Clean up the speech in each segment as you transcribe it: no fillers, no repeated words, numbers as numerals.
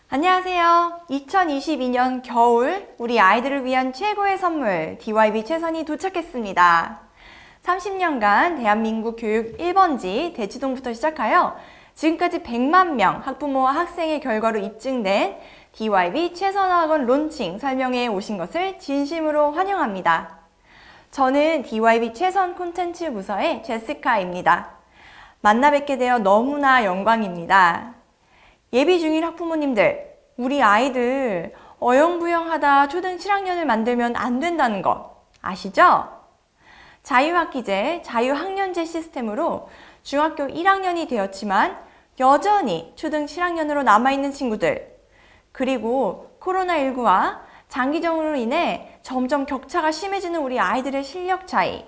안녕하세요. 2022년 겨울 우리 아이들을 위한 최고의 선물 DYB 최선이 도착했습니다. 30년간 대한민국 교육 1번지 대치동부터 시작하여 지금까지 100만 명 학부모와 학생의 결과로 입증된 DYB 최선학원 론칭 설명회에 오신 것을 진심으로 환영합니다. 저는 DYB 최선 콘텐츠 부서의 제시카입니다. 만나 뵙게 되어 너무나 영광입니다. 예비 중인 학부모님들, 우리 아이들 어영부영하다 초등 7학년을 만들면 안 된다는 거 아시죠? 자유학기제, 자유학년제 시스템으로 중학교 1학년이 되었지만 여전히 초등 7학년으로 남아있는 친구들, 그리고 코로나19와 장기적으로 인해 점점 격차가 심해지는 우리 아이들의 실력 차이.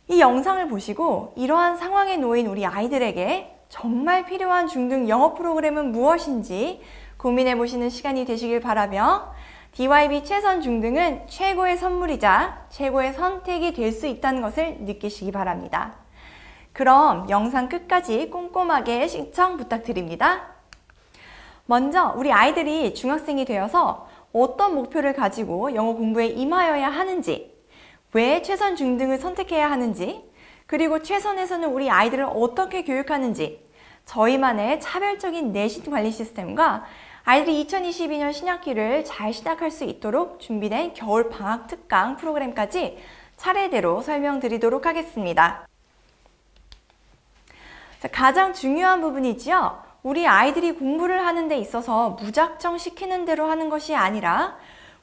이 영상을 보시고 이러한 상황에 놓인 우리 아이들에게 정말 필요한 중등 영어 프로그램은 무엇인지 고민해 보시는 시간이 되시길 바라며 DYB 최선 중등은 최고의 선물이자 최고의 선택이 될 수 있다는 것을 느끼시기 바랍니다. 그럼 영상 끝까지 꼼꼼하게 시청 부탁드립니다. 먼저 우리 아이들이 중학생이 되어서 어떤 목표를 가지고 영어 공부에 임하여야 하는지, 왜 최선 중등을 선택해야 하는지, 그리고 최선에서는 우리 아이들을 어떻게 교육하는지 저희만의 차별적인 내신 관리 시스템과 아이들이 2022년 신학기를 잘 시작할 수 있도록 준비된 겨울 방학 특강 프로그램까지 차례대로 설명드리도록 하겠습니다. 가장 중요한 부분이지요. 우리 아이들이 공부를 하는 데 있어서 무작정 시키는 대로 하는 것이 아니라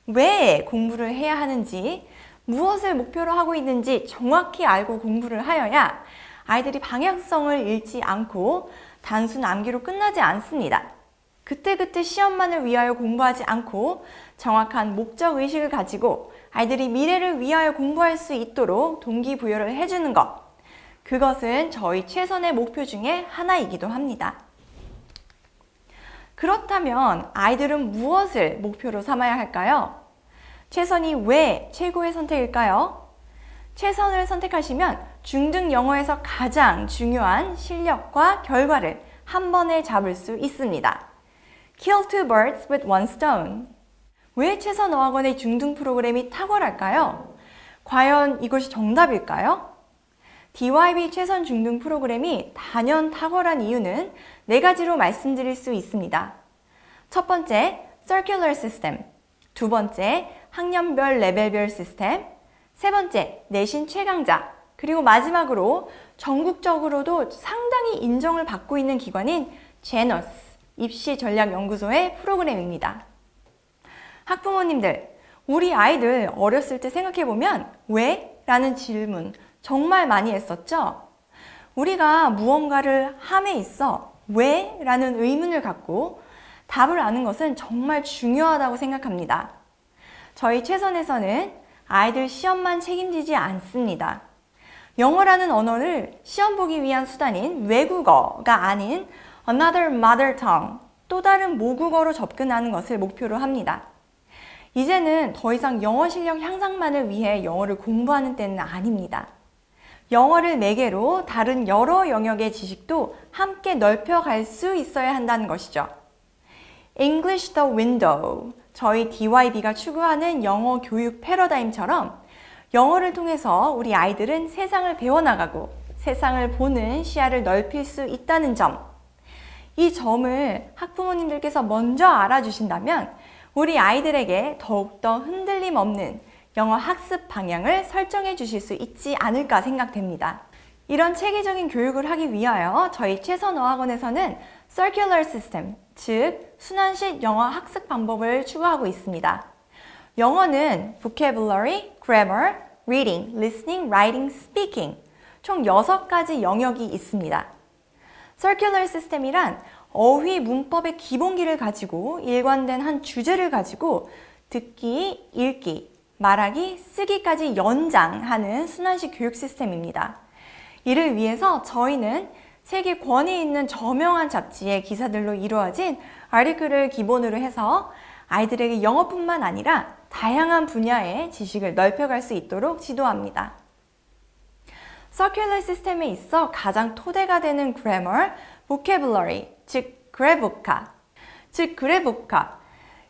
왜 공부를 해야 하는지, 무엇을 목표로 하고 있는지 정확히 알고 공부를 하여야 아이들이 방향성을 잃지 않고 단순 암기로 끝나지 않습니다. 그때그때 시험만을 위하여 공부하지 않고 정확한 목적의식을 가지고 아이들이 미래를 위하여 공부할 수 있도록 동기부여를 해주는 것. 그것은 저희 최선의 목표 중에 하나이기도 합니다. 그렇다면 아이들은 무엇을 목표로 삼아야 할까요? 최선이 왜 최고의 선택일까요? 최선을 선택하시면 중등 영어에서 가장 중요한 실력과 결과를 한 번에 잡을 수 있습니다. Kill two birds with one stone. 왜 최선 어학원의 중등 프로그램이 탁월할까요? 과연 이것이 정답일까요? DYB 최선 중등 프로그램이 단연 탁월한 이유는 4가지로 말씀드릴 수 있습니다. 첫 번째, Circular System. 두 번째, 학년별 레벨별 시스템. 세 번째, 내신 최강자. 그리고 마지막으로 전국적으로도 상당히 인정을 받고 있는 기관인 제너스 입시전략연구소의 프로그램입니다. 학부모님들, 우리 아이들 어렸을 때 생각해보면 왜? 라는 질문 정말 많이 했었죠? 우리가 무언가를 함에 있어 왜? 라는 의문을 갖고 답을 아는 것은 정말 중요하다고 생각합니다. 저희 최선에서는 아이들 시험만 책임지지 않습니다. 영어라는 언어를 시험 보기 위한 수단인 외국어가 아닌 another mother tongue, 또 다른 모국어로 접근하는 것을 목표로 합니다. 이제는 더 이상 영어 실력 향상만을 위해 영어를 공부하는 때는 아닙니다. 영어를 매개로 다른 여러 영역의 지식도 함께 넓혀갈 수 있어야 한다는 것이죠. English the window, 저희 DYB가 추구하는 영어 교육 패러다임처럼 영어를 통해서 우리 아이들은 세상을 배워나가고 세상을 보는 시야를 넓힐 수 있다는 점, 이 점을 학부모님들께서 먼저 알아주신다면 우리 아이들에게 더욱더 흔들림 없는 영어 학습 방향을 설정해 주실 수 있지 않을까 생각됩니다. 이런 체계적인 교육을 하기 위하여 저희 최선 어학원에서는 Circular System, 즉 순환식 영어 학습 방법을 추구하고 있습니다. 영어는 vocabulary, grammar, reading, listening, writing, speaking 총 6가지 영역이 있습니다. Circular System이란 어휘 문법의 기본기를 가지고 일관된 한 주제를 가지고 듣기, 읽기, 말하기, 쓰기까지 연장하는 순환식 교육 시스템입니다. 이를 위해서 저희는 세계 권위 있는 저명한 잡지의 기사들로 이루어진 아티클을 기본으로 해서 아이들에게 영어뿐만 아니라 다양한 분야의 지식을 넓혀갈 수 있도록 지도합니다. Circular 시스템에 있어 가장 토대가 되는 grammar, vocabulary, 즉 그래보카, 즉 그래보카.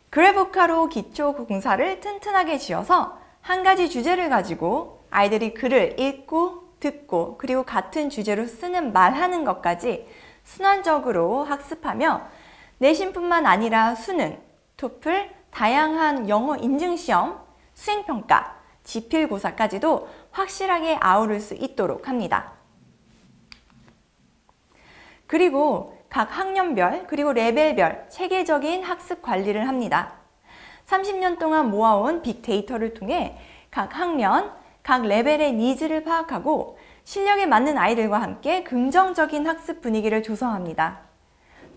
그래보카로 기초 공사를 튼튼하게 지어서 한 가지 주제를 가지고 아이들이 글을 읽고 듣고 그리고 같은 주제로 쓰는 말하는 것까지 순환적으로 학습하며 내신뿐만 아니라 수능, 토플, 다양한 영어 인증시험, 수행평가, 지필고사까지도 확실하게 아우를 수 있도록 합니다. 그리고 각 학년별 그리고 레벨별 체계적인 학습 관리를 합니다. 30년 동안 모아온 빅데이터를 통해 각 학년, 각 레벨의 니즈를 파악하고 실력에 맞는 아이들과 함께 긍정적인 학습 분위기를 조성합니다.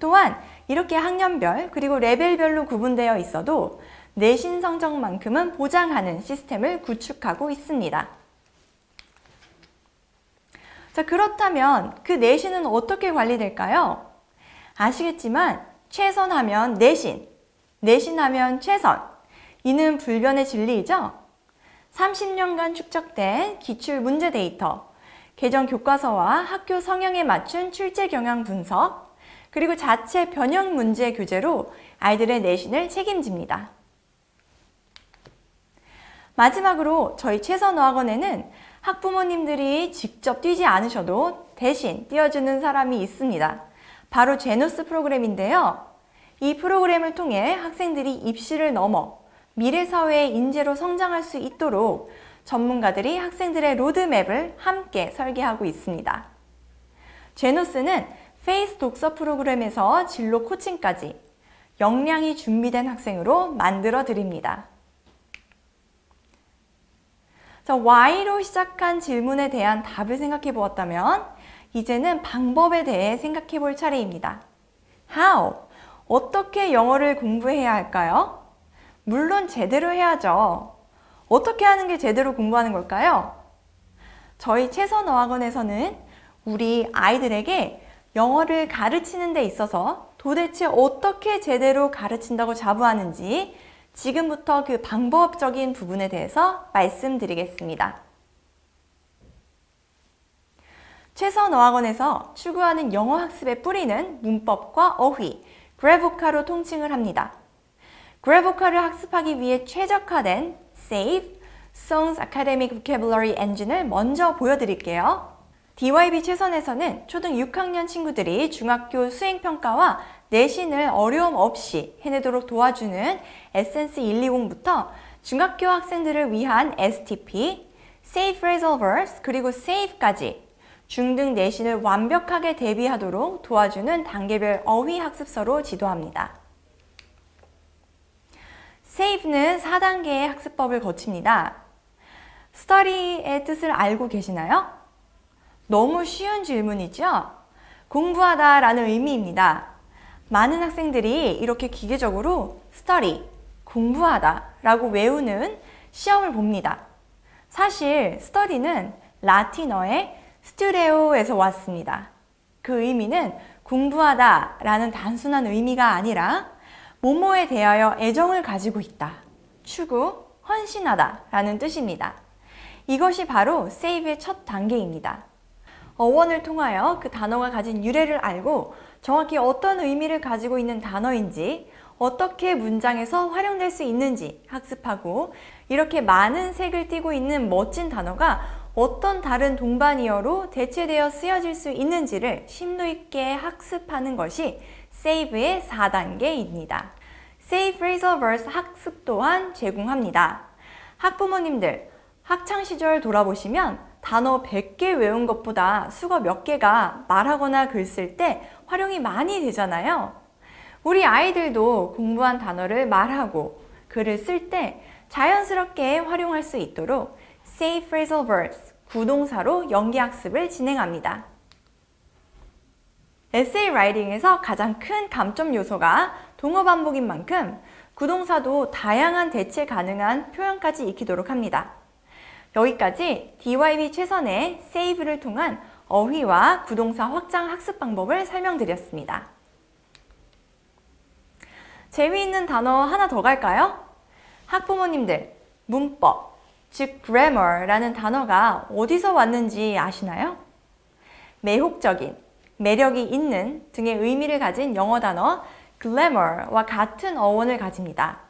또한 이렇게 학년별 그리고 레벨별로 구분되어 있어도 내신 성적만큼은 보장하는 시스템을 구축하고 있습니다. 자, 그렇다면 그 내신은 어떻게 관리될까요? 아시겠지만 최선하면 내신, 내신하면 최선. 이는 불변의 진리이죠? 30년간 축적된 기출 문제 데이터, 개정 교과서와 학교 성향에 맞춘 출제 경향 분석, 그리고 자체 변형 문제 교재로 아이들의 내신을 책임집니다. 마지막으로 저희 최선어학원에는 학부모님들이 직접 뛰지 않으셔도 대신 띄워주는 사람이 있습니다. 바로 제노스 프로그램인데요. 이 프로그램을 통해 학생들이 입시를 넘어 미래 사회의 인재로 성장할 수 있도록 전문가들이 학생들의 로드맵을 함께 설계하고 있습니다. 제노스는 페이스 독서 프로그램에서 진로 코칭까지 역량이 준비된 학생으로 만들어 드립니다. 자, why로 시작한 질문에 대한 답을 생각해 보았다면 이제는 방법에 대해 생각해 볼 차례입니다. How? 어떻게 영어를 공부해야 할까요? 물론 제대로 해야죠. 어떻게 하는 게 제대로 공부하는 걸까요? 저희 최선어학원에서는 우리 아이들에게 영어를 가르치는 데 있어서 도대체 어떻게 제대로 가르친다고 자부하는지 지금부터 그 방법적인 부분에 대해서 말씀드리겠습니다. 최선어학원에서 추구하는 영어 학습의 뿌리는 문법과 어휘, 그래보카로 통칭을 합니다. 그래보카를 학습하기 위해 최적화된 SAVE, Songs Academic Vocabulary Engine을 먼저 보여드릴게요. DYB 최선에서는 초등 6학년 친구들이 중학교 수행평가와 내신을 어려움 없이 해내도록 도와주는 에센스 120부터 중학교 학생들을 위한 STP, Save Phrasal Verse, 그리고 SAVE까지 중등 내신을 완벽하게 대비하도록 도와주는 단계별 어휘 학습서로 지도합니다. SAVE는 4단계의 학습법을 거칩니다. Study의 뜻을 알고 계시나요? 너무 쉬운 질문이죠? 공부하다 라는 의미입니다. 많은 학생들이 이렇게 기계적으로 study, 공부하다 라고 외우는 시험을 봅니다. 사실 study는 라틴어의 studeo에서 왔습니다. 그 의미는 공부하다 라는 단순한 의미가 아니라 뭐뭐에 대하여 애정을 가지고 있다, 추구, 헌신하다 라는 뜻입니다. 이것이 바로 SAVE의 첫 단계입니다. 어원을 통하여 그 단어가 가진 유래를 알고 정확히 어떤 의미를 가지고 있는 단어인지, 어떻게 문장에서 활용될 수 있는지 학습하고 이렇게 많은 색을 띠고 있는 멋진 단어가 어떤 다른 동반이어로 대체되어 쓰여질 수 있는지를 심도 있게 학습하는 것이 SAVE의 4단계입니다. Save Phrasal Verse 학습 또한 제공합니다. 학부모님들, 학창시절 돌아보시면 단어 100개 외운 것보다 수거 몇 개가 말하거나 글 쓸 때 활용이 많이 되잖아요. 우리 아이들도 공부한 단어를 말하고 글을 쓸 때 자연스럽게 활용할 수 있도록 Save Phrasal Verse, 구동사로 연기학습을 진행합니다. 에세이 라이팅에서 가장 큰 감점 요소가 동어 반복인 만큼 구동사도 다양한 대체 가능한 표현까지 익히도록 합니다. 여기까지 DYB 최선의 SAVE를 통한 어휘와 구동사 확장 학습 방법을 설명드렸습니다. 재미있는 단어 하나 더 갈까요? 학부모님들, 문법, 즉 grammar라는 단어가 어디서 왔는지 아시나요? 매혹적인, 매력이 있는 등의 의미를 가진 영어 단어 glamour와 같은 어원을 가집니다.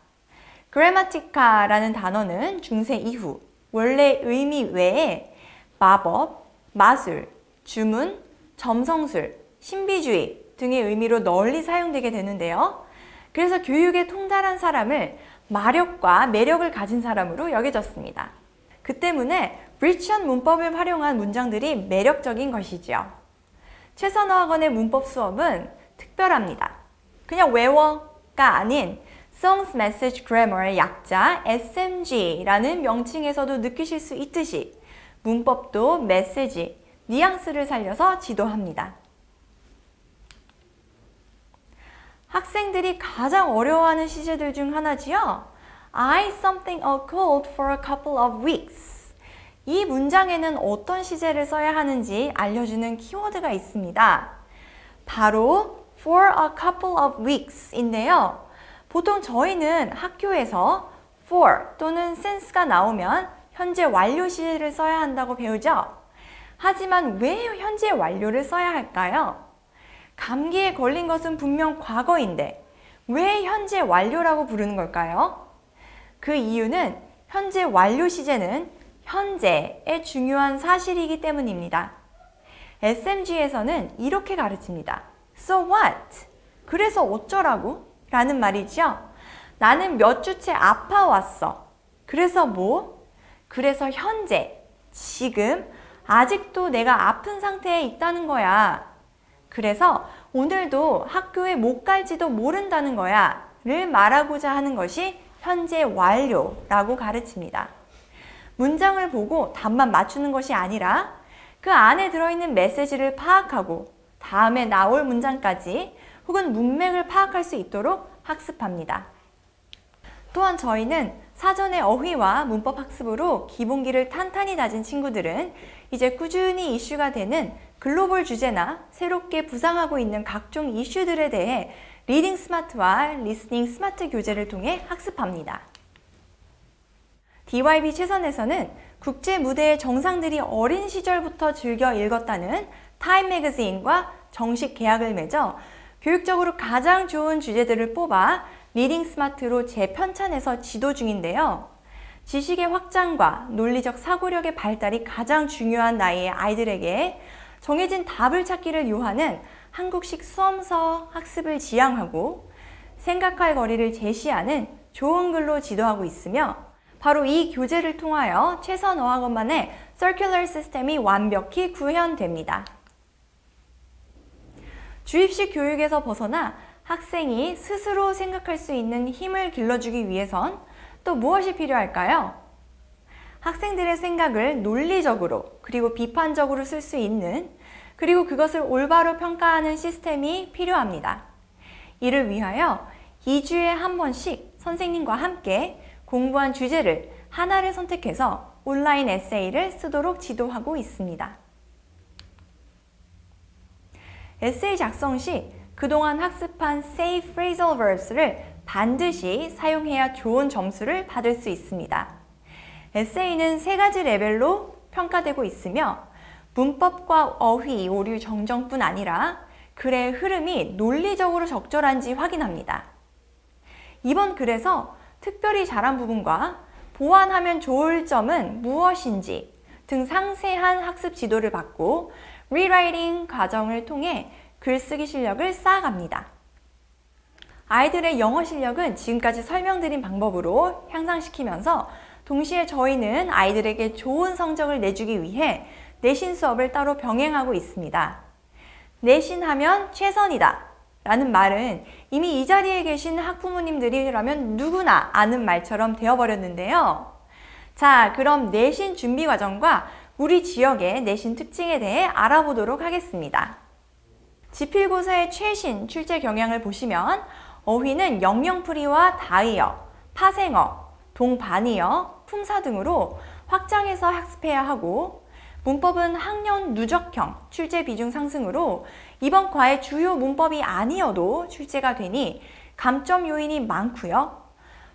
grammatic아라는 단어는 중세 이후 원래 의미 외에 마법, 마술, 주문, 점성술, 신비주의 등의 의미로 널리 사용되게 되는데요. 그래서 교육에 통달한 사람을 마력과 매력을 가진 사람으로 여겨졌습니다. 그 때문에 리치한 문법을 활용한 문장들이 매력적인 것이지요. 최선어학원의 문법 수업은 특별합니다. 그냥 외워가 아닌 Songs Message Grammar의 약자 SMG라는 명칭에서도 느끼실 수 있듯이 문법도 메시지, 뉘앙스를 살려서 지도합니다. 학생들이 가장 어려워하는 시제들 중 하나지요. I something a cold for a couple of weeks. 이 문장에는 어떤 시제를 써야 하는지 알려주는 키워드가 있습니다. 바로 for a couple of weeks인데요. 보통 저희는 학교에서 for 또는 since가 나오면 현재 완료 시제를 써야 한다고 배우죠. 하지만 왜 현재 완료를 써야 할까요? 감기에 걸린 것은 분명 과거인데 왜 현재 완료라고 부르는 걸까요? 그 이유는 현재 완료 시제는 현재의 중요한 사실이기 때문입니다. SMG에서는 이렇게 가르칩니다. So what? 그래서 어쩌라고? 라는 말이죠. 나는 몇 주째 아파왔어. 그래서 뭐? 그래서 현재, 지금, 아직도 내가 아픈 상태에 있다는 거야. 그래서 오늘도 학교에 못 갈지도 모른다는 거야 를 말하고자 하는 것이 현재 완료라고 가르칩니다. 문장을 보고 답만 맞추는 것이 아니라 그 안에 들어있는 메시지를 파악하고 다음에 나올 문장까지 혹은 문맥을 파악할 수 있도록 학습합니다. 또한 저희는 사전의 어휘와 문법 학습으로 기본기를 탄탄히 다진 친구들은 이제 꾸준히 이슈가 되는 글로벌 주제나 새롭게 부상하고 있는 각종 이슈들에 대해 리딩 스마트와 리스닝 스마트 교재를 통해 학습합니다. DYB 최선에서는 국제 무대의 정상들이 어린 시절부터 즐겨 읽었다는 타임 매거진과 정식 계약을 맺어 교육적으로 가장 좋은 주제들을 뽑아 리딩 스마트로 재편찬해서 지도 중인데요. 지식의 확장과 논리적 사고력의 발달이 가장 중요한 나이의 아이들에게 정해진 답을 찾기를 요하는 한국식 수험서 학습을 지향하고 생각할 거리를 제시하는 좋은 글로 지도하고 있으며 바로 이 교재를 통하여 최선어학원만의 서큘러 시스템이 완벽히 구현됩니다. 주입식 교육에서 벗어나 학생이 스스로 생각할 수 있는 힘을 길러주기 위해선 또 무엇이 필요할까요? 학생들의 생각을 논리적으로 그리고 비판적으로 쓸 수 있는 그리고 그것을 올바로 평가하는 시스템이 필요합니다. 이를 위하여 2주에 한 번씩 선생님과 함께 공부한 주제를 하나를 선택해서 온라인 에세이를 쓰도록 지도하고 있습니다. 에세이 작성 시 그동안 학습한 Say Phrasal Verbs를 반드시 사용해야 좋은 점수를 받을 수 있습니다. 에세이는 3가지 레벨로 평가되고 있으며 문법과 어휘, 오류, 정정뿐 아니라 글의 흐름이 논리적으로 적절한지 확인합니다. 이번 글에서 특별히 잘한 부분과 보완하면 좋을 점은 무엇인지 등 상세한 학습 지도를 받고 리라이팅 과정을 통해 글쓰기 실력을 쌓아갑니다. 아이들의 영어 실력은 지금까지 설명드린 방법으로 향상시키면서 동시에 저희는 아이들에게 좋은 성적을 내주기 위해 내신 수업을 따로 병행하고 있습니다. 내신하면 최선이다 라는 말은 이미 이 자리에 계신 학부모님들이라면 누구나 아는 말처럼 되어버렸는데요. 자, 그럼 내신 준비 과정과 우리 지역의 내신 특징에 대해 알아보도록 하겠습니다. 지필고사의 최신 출제 경향을 보시면 어휘는 영영풀이와 다이어, 파생어, 동반이어, 품사 등으로 확장해서 학습해야 하고 문법은 학년 누적형 출제 비중 상승으로 이번 과의 주요 문법이 아니어도 출제가 되니 감점 요인이 많고요.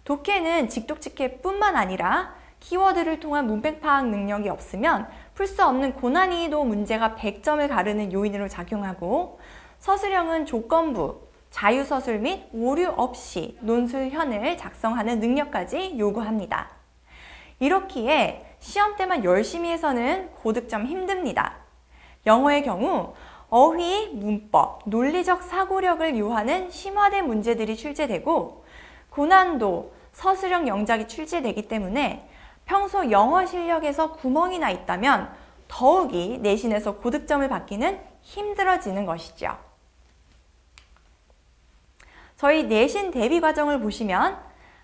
독해는 직독직해뿐만 아니라 키워드를 통한 문맥 파악 능력이 없으면 풀 수 없는 고난이도 문제가 100점을 가르는 요인으로 작용하고 서술형은 조건부, 자유서술 및 오류 없이 논술현을 작성하는 능력까지 요구합니다. 이렇기에 시험 때만 열심히 해서는 고득점 힘듭니다. 영어의 경우 어휘, 문법, 논리적 사고력을 요하는 심화된 문제들이 출제되고 고난도, 서술형 영작이 출제되기 때문에 평소 영어 실력에서 구멍이 나 있다면 더욱이 내신에서 고득점을 받기는 힘들어지는 것이죠. 저희 내신 대비 과정을 보시면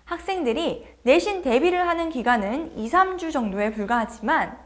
학생들이 내신 대비를 하는 기간은 2, 3주 정도에 불과하지만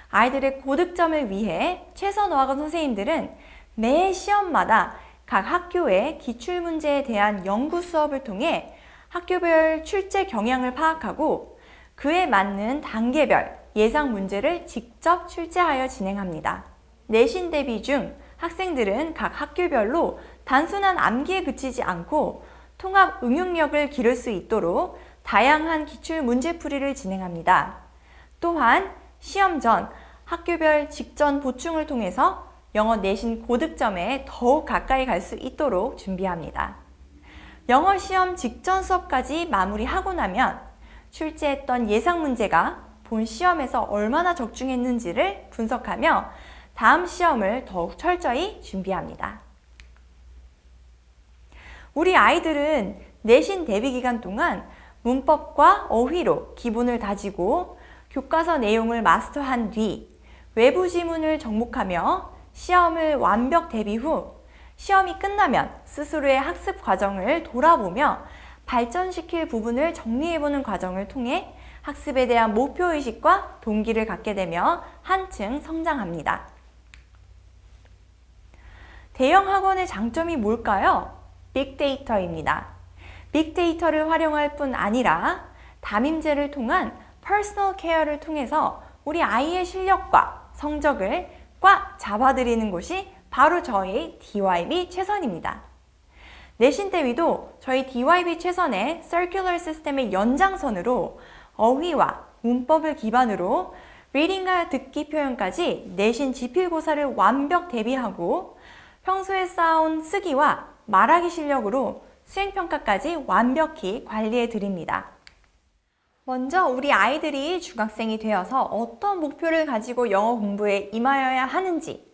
아이들의 고득점을 위해 최선화학원 선생님들은 매 시험마다 각 학교의 기출문제에 대한 연구 수업을 통해 학교별 출제 경향을 파악하고 그에 맞는 단계별 예상 문제를 직접 출제하여 진행합니다. 내신 대비 중 학생들은 각 학교별로 단순한 암기에 그치지 않고 통합 응용력을 기를 수 있도록 다양한 기출 문제풀이를 진행합니다. 또한 시험 전 학교별 직전 보충을 통해서 영어 내신 고득점에 더욱 가까이 갈 수 있도록 준비합니다. 영어 시험 직전 수업까지 마무리하고 나면 출제했던 예상 문제가 본 시험에서 얼마나 적중했는지를 분석하며 다음 시험을 더욱 철저히 준비합니다. 우리 아이들은 내신 대비 기간 동안 문법과 어휘로 기본을 다지고 교과서 내용을 마스터한 뒤 외부 지문을 접목하며 시험을 완벽 대비 후 시험이 끝나면 스스로의 학습 과정을 돌아보며 발전시킬 부분을 정리해보는 과정을 통해 학습에 대한 목표의식과 동기를 갖게 되며 한층 성장합니다. 대형 학원의 장점이 뭘까요? 빅데이터입니다. 빅데이터를 활용할 뿐 아니라 담임제를 통한 퍼스널 케어를 통해서 우리 아이의 실력과 성적을 꽉 잡아드리는 곳이 바로 저희 DYB 최선입니다. 내신 대비도 저희 DYB 최선의 서큘러 시스템의 연장선으로 어휘와 문법을 기반으로 리딩과 듣기 표현까지 내신 지필고사를 완벽 대비하고 평소에 쌓아온 쓰기와 말하기 실력으로 수행평가까지 완벽히 관리해 드립니다. 먼저 우리 아이들이 중학생이 되어서 어떤 목표를 가지고 영어 공부에 임하여야 하는지,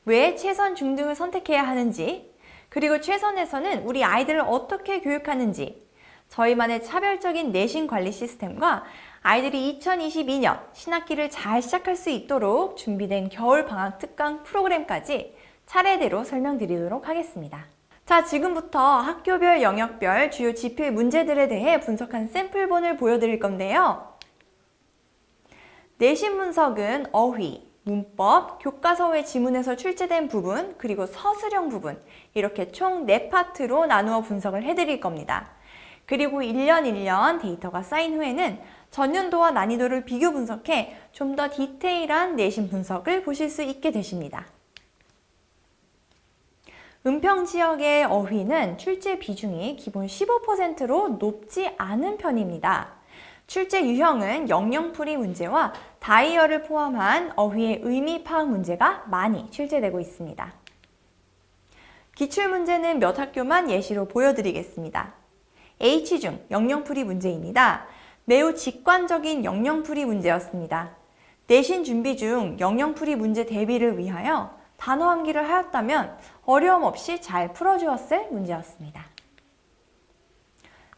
왜 최선 중등을 선택해야 하는지, 그리고 최선에서는 우리 아이들을 어떻게 교육하는지, 저희만의 차별적인 내신 관리 시스템과 아이들이 2022년 신학기를 잘 시작할 수 있도록 준비된 겨울방학 특강 프로그램까지 차례대로 설명드리도록 하겠습니다. 자, 지금부터 학교별 영역별 주요 지필 문제들에 대해 분석한 샘플본을 보여드릴 건데요. 내신 분석은 어휘, 문법, 교과서 외 지문에서 출제된 부분, 그리고 서술형 부분 이렇게 총 4파트로 나누어 분석을 해드릴 겁니다. 그리고 1년 데이터가 쌓인 후에는 전년도와 난이도를 비교 분석해 좀 더 디테일한 내신 분석을 보실 수 있게 되십니다. 은평 지역의 어휘는 출제 비중이 기본 15%로 높지 않은 편입니다. 출제 유형은 영영풀이 문제와 다이어를 포함한 어휘의 의미 파악 문제가 많이 출제되고 있습니다. 기출문제는 몇 학교만 예시로 보여드리겠습니다. H중 영영풀이 문제입니다. 매우 직관적인 영영풀이 문제였습니다. 내신 준비 중 영영풀이 문제 대비를 위하여 단어 암기를 하였다면 어려움 없이 잘 풀어주었을 문제였습니다.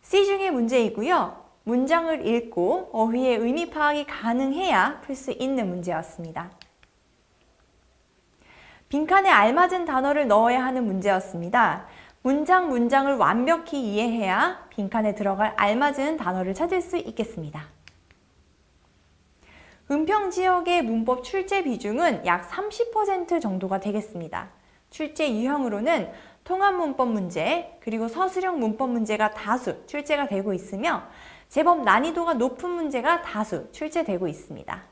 C중의 문제이고요. 문장을 읽고 어휘의 의미 파악이 가능해야 풀 수 있는 문제였습니다. 빈칸에 알맞은 단어를 넣어야 하는 문제였습니다. 문장을 완벽히 이해해야 빈칸에 들어갈 알맞은 단어를 찾을 수 있겠습니다. 은평 지역의 문법 출제 비중은 약 30% 정도가 되겠습니다. 출제 유형으로는 통합 문법 문제, 그리고 서술형 문법 문제가 다수 출제가 되고 있으며 제법 난이도가 높은 문제가 다수 출제되고 있습니다.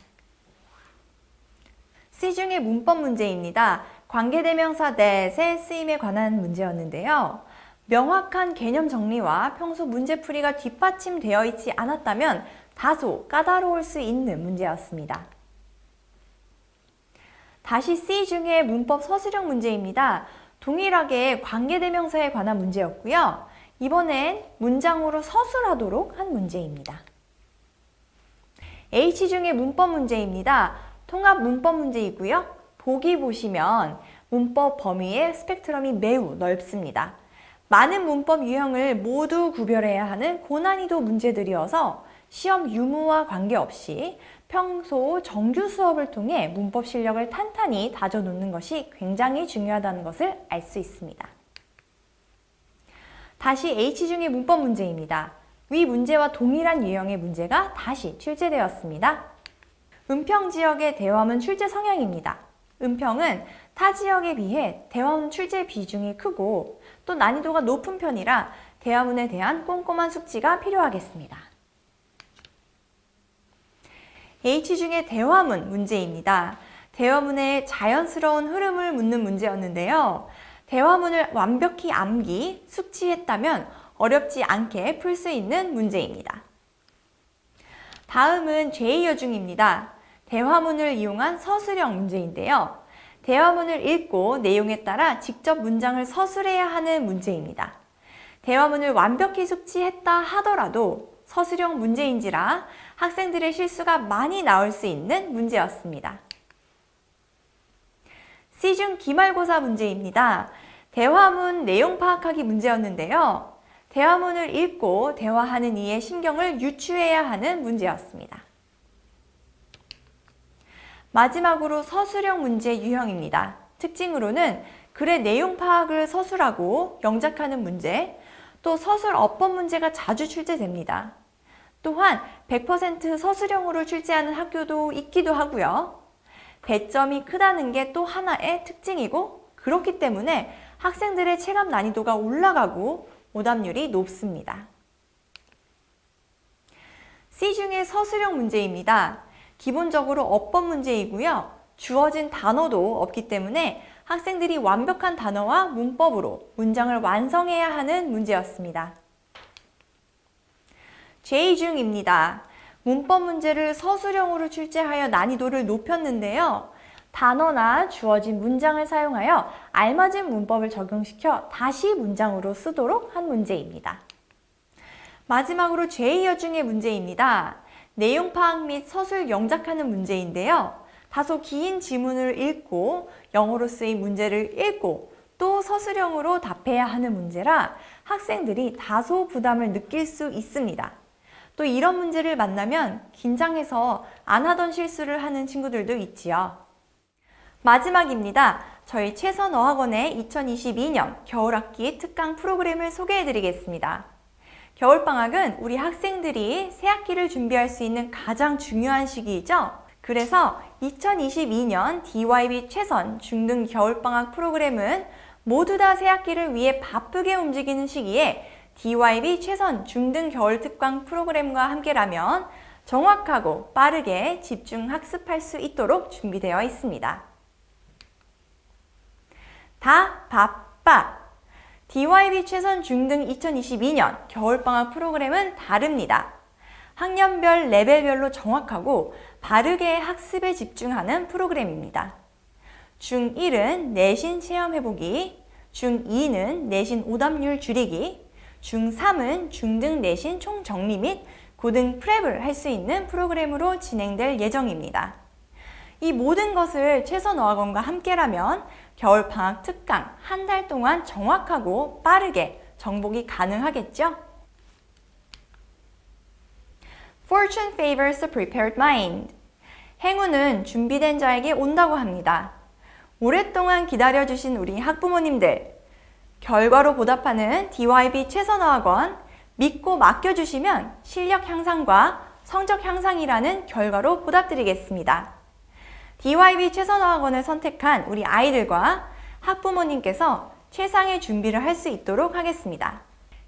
C중의 문법 문제입니다. 관계대명사 that의 쓰임에 관한 문제였는데요. 명확한 개념 정리와 평소 문제풀이가 뒷받침되어 있지 않았다면 다소 까다로울 수 있는 문제였습니다. 다시 C중의 문법 서술형 문제입니다. 동일하게 관계대명사에 관한 문제였고요. 이번엔 문장으로 서술하도록 한 문제입니다. H 중에 문법 문제입니다. 통합 문법 문제이고요. 보기 보시면 문법 범위의 스펙트럼이 매우 넓습니다. 많은 문법 유형을 모두 구별해야 하는 고난이도 문제들이어서 시험 유무와 관계없이 평소 정규 수업을 통해 문법 실력을 탄탄히 다져놓는 것이 굉장히 중요하다는 것을 알 수 있습니다. 다시 H 중의 문법 문제입니다. 위 문제와 동일한 유형의 문제가 다시 출제되었습니다. 은평 지역의 대화문 출제 성향입니다. 은평은 타 지역에 비해 대화문 출제 비중이 크고 또 난이도가 높은 편이라 대화문에 대한 꼼꼼한 숙지가 필요하겠습니다. H 중에 대화문 문제입니다. 대화문의 자연스러운 흐름을 묻는 문제였는데요. 대화문을 완벽히 암기, 숙지했다면 어렵지 않게 풀 수 있는 문제입니다. 다음은 제2여중입니다. 대화문을 이용한 서술형 문제인데요. 대화문을 읽고 내용에 따라 직접 문장을 서술해야 하는 문제입니다. 대화문을 완벽히 숙지했다 하더라도 서술형 문제인지라 학생들의 실수가 많이 나올 수 있는 문제였습니다. C중 기말고사 문제입니다. 대화문 내용 파악하기 문제였는데요. 대화문을 읽고 대화하는 이의 심경을 유추해야 하는 문제였습니다. 마지막으로 서술형 문제 유형입니다. 특징으로는 글의 내용 파악을 서술하고 영작하는 문제, 또 서술 어법 문제가 자주 출제됩니다. 또한 100% 서술형으로 출제하는 학교도 있기도 하고요. 배점이 크다는 게 또 하나의 특징이고 그렇기 때문에 학생들의 체감 난이도가 올라가고 오답률이 높습니다. C 중에 서술형 문제입니다. 기본적으로 어법 문제이고요. 주어진 단어도 없기 때문에 학생들이 완벽한 단어와 문법으로 문장을 완성해야 하는 문제였습니다. J중입니다. 문법 문제를 서술형으로 출제하여 난이도를 높였는데요. 단어나 주어진 문장을 사용하여 알맞은 문법을 적용시켜 다시 문장으로 쓰도록 한 문제입니다. 마지막으로 제2여중의 문제입니다. 내용 파악 및 서술 영작하는 문제인데요. 다소 긴 지문을 읽고 영어로 쓰인 문제를 읽고 또 서술형으로 답해야 하는 문제라 학생들이 다소 부담을 느낄 수 있습니다. 또 이런 문제를 만나면 긴장해서 안 하던 실수를 하는 친구들도 있지요. 마지막입니다. 저희 최선어학원의 2022년 겨울학기 특강 프로그램을 소개해드리겠습니다. 겨울방학은 우리 학생들이 새학기를 준비할 수 있는 가장 중요한 시기이죠. 그래서 2022년 DYB 최선 중등 겨울방학 프로그램은 모두 다 새학기를 위해 바쁘게 움직이는 시기에 DYB 최선 중등 겨울 특강 프로그램과 함께라면 정확하고 빠르게 집중 학습할 수 있도록 준비되어 있습니다. 다 바빠! DYB 최선 중등 2022년 겨울방학 프로그램은 다릅니다. 학년별 레벨별로 정확하고 바르게 학습에 집중하는 프로그램입니다. 중1은 내신 체험해보기, 중2는 내신 오답률 줄이기, 중3은 중등 내신 총정리 및 고등 프랩을 할 수 있는 프로그램으로 진행될 예정입니다. 이 모든 것을 최선어학원과 함께라면 겨울방학 특강 한 달 동안 정확하고 빠르게 정복이 가능하겠죠? Fortune favors the prepared mind. 행운은 준비된 자에게 온다고 합니다. 오랫동안 기다려주신 우리 학부모님들, 결과로 보답하는 DYB 최선어학원 믿고 맡겨주시면 실력 향상과 성적 향상이라는 결과로 보답드리겠습니다. DYB 최선어학원을 선택한 우리 아이들과 학부모님께서 최상의 준비를 할 수 있도록 하겠습니다.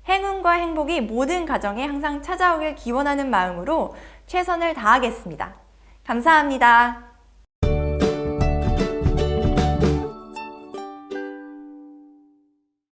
행운과 행복이 모든 가정에 항상 찾아오길 기원하는 마음으로 최선을 다하겠습니다. 감사합니다.